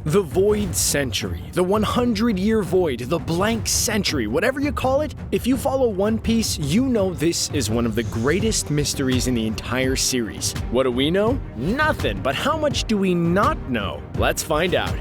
The Void Century, the 100-year void, the blank century, whatever you call it, if you follow One Piece, you know this is one of the greatest mysteries in the entire series. What do we know? Nothing, but how much do we not know? Let's find out.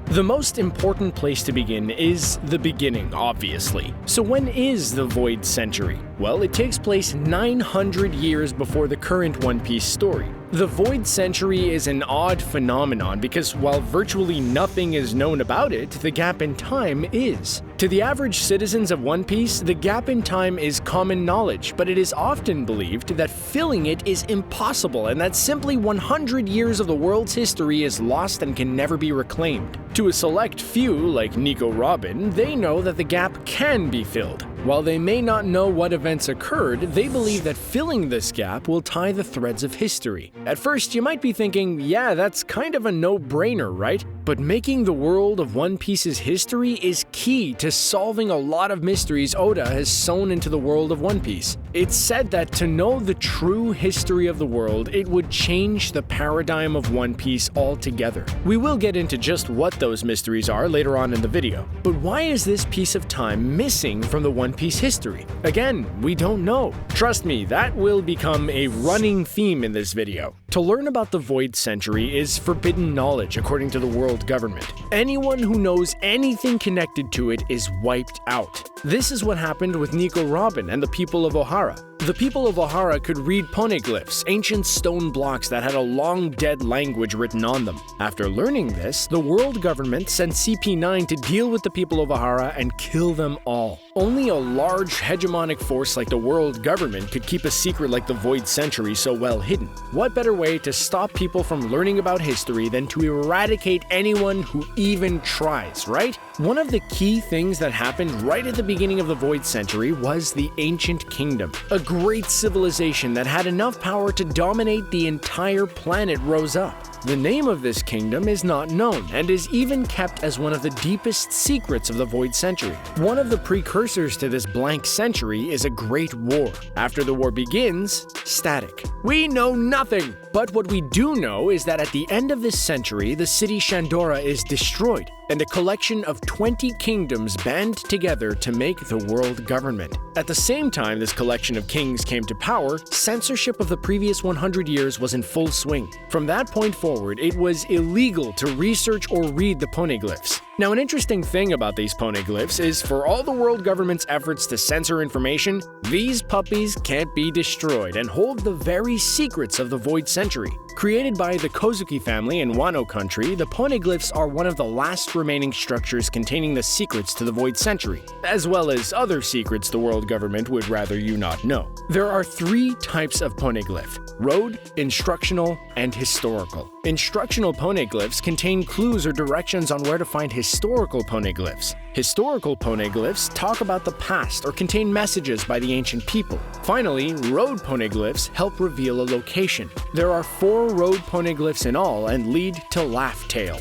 The most important place to begin is the beginning, obviously. So when is the Void Century? Well, it takes place 900 years before the current One Piece story. The Void Century is an odd phenomenon because while virtually nothing is known about it, the gap in time is. To the average citizens of One Piece, the gap in time is common knowledge, but it is often believed that filling it is impossible and that simply 100 years of the world's history is lost and can never be reclaimed. To a select few, like Nico Robin, they know that the gap can be filled. While they may not know what events occurred, they believe that filling this gap will tie the threads of history. At first, you might be thinking, yeah, that's kind of a no-brainer, right? But making the world of One Piece's history is key to solving a lot of mysteries Oda has sewn into the world of One Piece. It's said that to know the true history of the world, it would change the paradigm of One Piece altogether. We will get into just what those mysteries are later on in the video. But why is this piece of time missing from the One Piece history? Again, we don't know. Trust me, that will become a running theme in this video. To learn about the Void Century is forbidden knowledge according to the world government. Anyone who knows anything connected to it is wiped out. This is what happened with Nico Robin and the people of Ohara. The people of Ohara could read Poneglyphs, ancient stone blocks that had a long-dead language written on them. After learning this, the world government sent CP9 to deal with the people of Ohara and kill them all. Only a large hegemonic force like the world government could keep a secret like the Void Century so well hidden. What better way to stop people from learning about history than to eradicate anyone who even tries, right? One of the key things that happened right at the beginning of the Void Century was the Ancient Kingdom. A great civilization that had enough power to dominate the entire planet rose up. The name of this kingdom is not known and is even kept as one of the deepest secrets of the Void Century. One of the precursors to this blank century is a great war. After the war begins, static. We know nothing! But what we do know is that at the end of this century, the city Shandora is destroyed, and a collection of 20 kingdoms band together to make the world government. At the same time this collection of kings came to power, censorship of the previous 100 years was in full swing. From that point forward, it was illegal to research or read the Poneglyphs. Now, an interesting thing about these Poneglyphs is for all the world government's efforts to censor information, these puppies can't be destroyed and hold the very secrets of the Void Century. Created by the Kozuki family in Wano country, the Poneglyphs are one of the last remaining structures containing the secrets to the Void Century, as well as other secrets the world government would rather you not know. There are 3 types of Poneglyph: road, instructional, and historical. Instructional Poneglyphs contain clues or directions on where to find historical Poneglyphs. Historical Poneglyphs talk about the past or contain messages by the ancient people. Finally, road Poneglyphs help reveal a location. There are 4 road Poneglyphs in all and lead to Laugh Tale.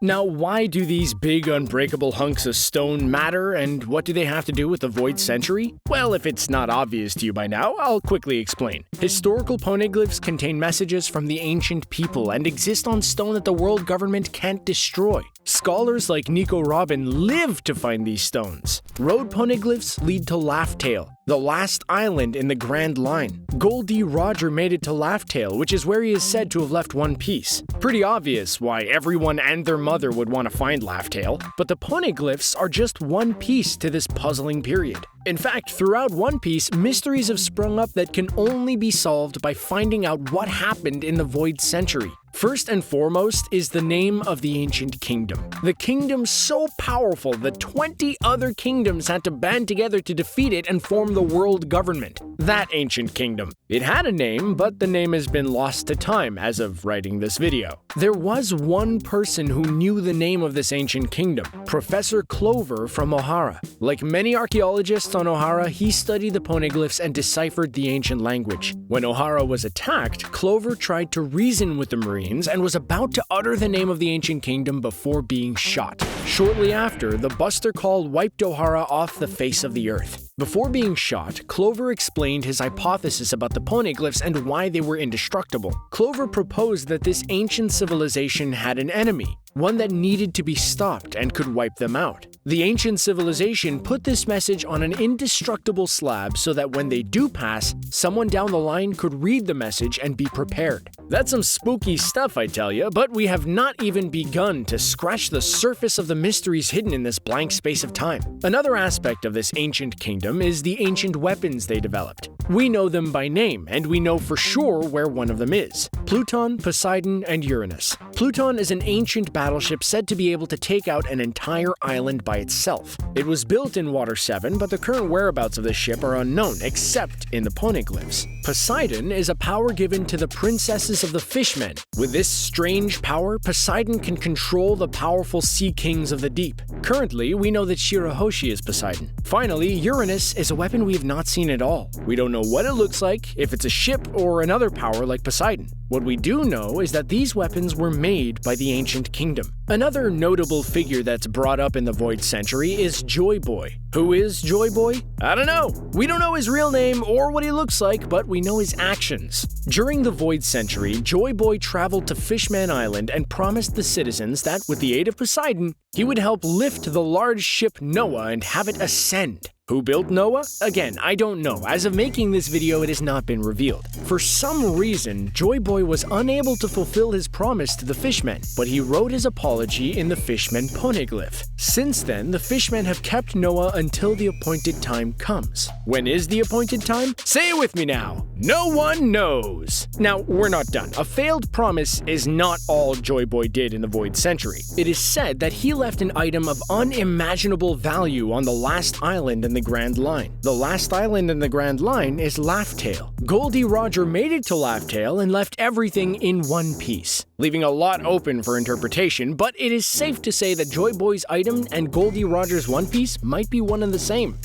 Now, why do these big unbreakable hunks of stone matter, and what do they have to do with the Void Century? Well, if it's not obvious to you by now, I'll quickly explain. Historical Poneglyphs contain messages from the ancient people and exist on stone that the world government can't destroy. Scholars like Nico Robin live to find these stones. Road Poneglyphs lead to Laugh Tale, the last island in the Grand Line. Goldie Roger made it to Laugh Tale, which is where he is said to have left One Piece. Pretty obvious why everyone and their mother would want to find Laugh Tale, but the Poneglyphs are just one piece to this puzzling period. In fact, throughout One Piece, mysteries have sprung up that can only be solved by finding out what happened in the Void Century. First and foremost is the name of the Ancient Kingdom. The kingdom so powerful that 20 other kingdoms had to band together to defeat it and form the world government. That Ancient Kingdom. It had a name, but the name has been lost to time as of writing this video. There was one person who knew the name of this Ancient Kingdom, Professor Clover from Ohara. Like many archaeologists on Ohara, he studied the Poneglyphs and deciphered the ancient language. When Ohara was attacked, Clover tried to reason with the Marines plains and was about to utter the name of the ancient kingdom before being shot. Shortly after, the Buster Call wiped Ohara off the face of the earth. Before being shot, Clover explained his hypothesis about the Poneglyphs and why they were indestructible. Clover proposed that this ancient civilization had an enemy, one that needed to be stopped and could wipe them out. The ancient civilization put this message on an indestructible slab so that when they do pass, someone down the line could read the message and be prepared. That's some spooky stuff, I tell you, but we have not even begun to scratch the surface of the mysteries hidden in this blank space of time. Another aspect of this ancient kingdom is the ancient weapons they developed. We know them by name, and we know for sure where one of them is: Pluton, Poseidon, and Uranus. Pluton is an ancient battleship said to be able to take out an entire island by itself. It was built in Water 7, but the current whereabouts of the ship are unknown, except in the Poneglyphs. Poseidon is a power given to the princesses of the fishmen. With this strange power, Poseidon can control the powerful sea kings of the deep. Currently, we know that Shirahoshi is Poseidon. Finally, Uranus is a weapon we have not seen at all. We don't know what it looks like, if it's a ship or another power like Poseidon. What we do know is that these weapons were made by the ancient kingdom. Another notable figure that's brought up in the Void Century is Joy Boy. Who is Joy Boy? I don't know. We don't know his real name or what he looks like, but we know his actions. During the Void Century, Joy Boy traveled to Fishman Island and promised the citizens that, with the aid of Poseidon, he would help lift the large ship Noah and have it ascend. Who built Noah? Again, I don't know. As of making this video, it has not been revealed. For some reason, Joy Boy was unable to fulfill his promise to the fishmen, but he wrote his apology in the Fishman Poneglyph. Since then, the fishmen have kept Noah until the appointed time comes. When is the appointed time? Say it with me now. No one knows. Now, we're not done. A failed promise is not all Joy Boy did in the Void Century. It is said that he left an item of unimaginable value on the last island in the Grand Line. The last island in the Grand Line is Laugh-Tale. Goldie Roger made it to Laugh-Tale and left everything in one piece, leaving a lot open for interpretation, but it is safe to say that Joy Boy's item and Goldie Roger's One Piece might be one and the same.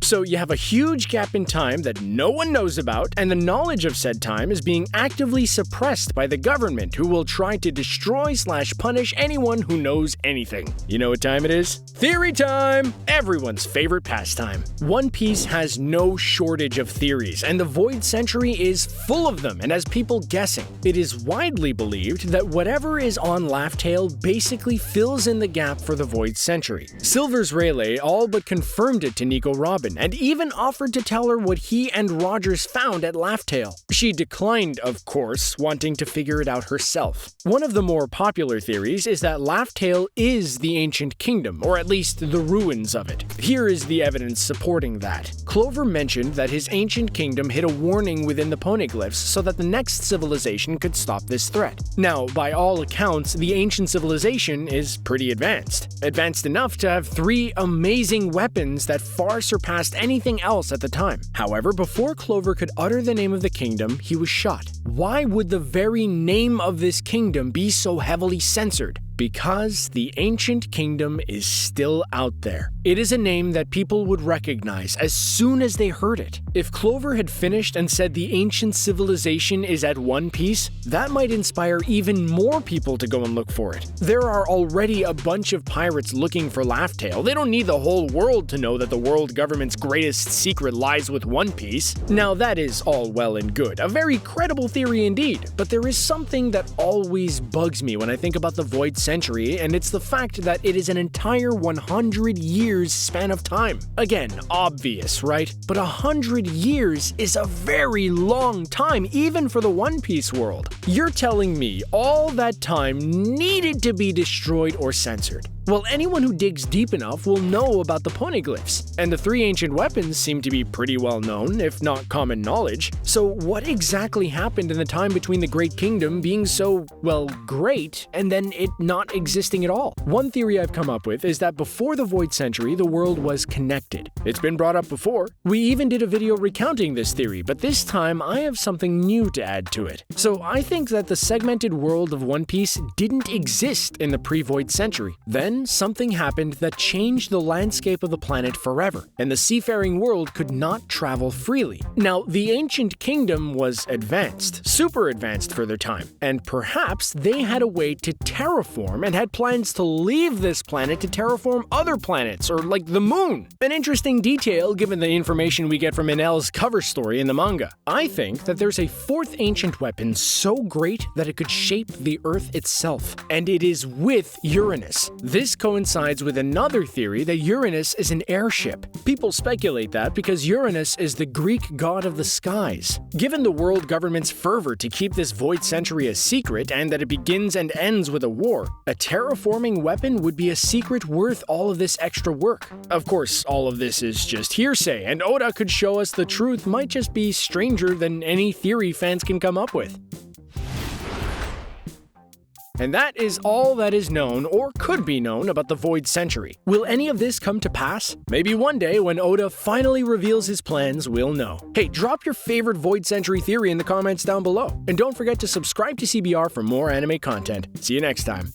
So you have a huge gap in time that no one knows about, and the knowledge of said time is being actively suppressed by the government, who will try to destroy/punish anyone who knows anything. You know what time it is? Theory time! Everyone's favorite pastime. One Piece has no shortage of theories, and the Void Century is full of them and has people guessing. It is widely believed that whatever is on Laugh-Tale basically fills in the gap for the Void Century. Silver's Rayleigh all but confirmed it to Nico Robin, and even offered to tell her what he and Rogers found at Laugh-Tale. She declined, of course, wanting to figure it out herself. One of the more popular theories is that Laugh-Tale is the ancient kingdom, or at least the ruins of it. Here is the evidence supporting that. Clover mentioned that his ancient kingdom hid a warning within the Poneglyphs so that the next civilization could stop this threat. Now, by all accounts, the ancient civilization is pretty advanced. Advanced enough to have 3 amazing weapons that far surpassed anything else at the time. However, before Clover could utter the name of the kingdom, he was shot. Why would the very name of this kingdom be so heavily censored? Because the ancient kingdom is still out there. It is a name that people would recognize as soon as they heard it. If Clover had finished and said the ancient civilization is at One Piece, that might inspire even more people to go and look for it. There are already a bunch of pirates looking for Laugh-Tale. They don't need the whole world to know that the world government's greatest secret lies with One Piece. Now that is all well and good, a very credible theory indeed, but there is something that always bugs me when I think about the Void Century, and it's the fact that it is an entire 100 years span of time. Again, obvious, right? But 100 years is a very long time, even for the One Piece world. You're telling me all that time needed to be destroyed or censored? Well, anyone who digs deep enough will know about the Poneglyphs, and the 3 ancient weapons seem to be pretty well known, if not common knowledge. So what exactly happened in the time between the Great Kingdom being so, well, great, and then it not existing at all? One theory I've come up with is that before the Void Century, the world was connected. It's been brought up before. We even did a video recounting this theory, but this time I have something new to add to it. So I think that the segmented world of One Piece didn't exist in the pre-Void Century. Then then something happened that changed the landscape of the planet forever, and the seafaring world could not travel freely. Now, the ancient kingdom was advanced, super advanced for their time, and perhaps they had a way to terraform and had plans to leave this planet to terraform other planets, or like the moon. An interesting detail given the information we get from Enel's cover story in the manga. I think that there's a fourth ancient weapon so great that it could shape the Earth itself, and it is with Uranus. This coincides with another theory that Uranus is an airship. People speculate that because Uranus is the Greek god of the skies. Given the world government's fervor to keep this void century a secret and that it begins and ends with a war, a terraforming weapon would be a secret worth all of this extra work. Of course, all of this is just hearsay, and Ooda could show us the truth might just be stranger than any theory fans can come up with. And that is all that is known, or could be known, about the Void Century. Will any of this come to pass? Maybe one day when Ooda finally reveals his plans, we'll know. Hey, drop your favorite Void Century theory in the comments down below. And don't forget to subscribe to CBR for more anime content. See you next time.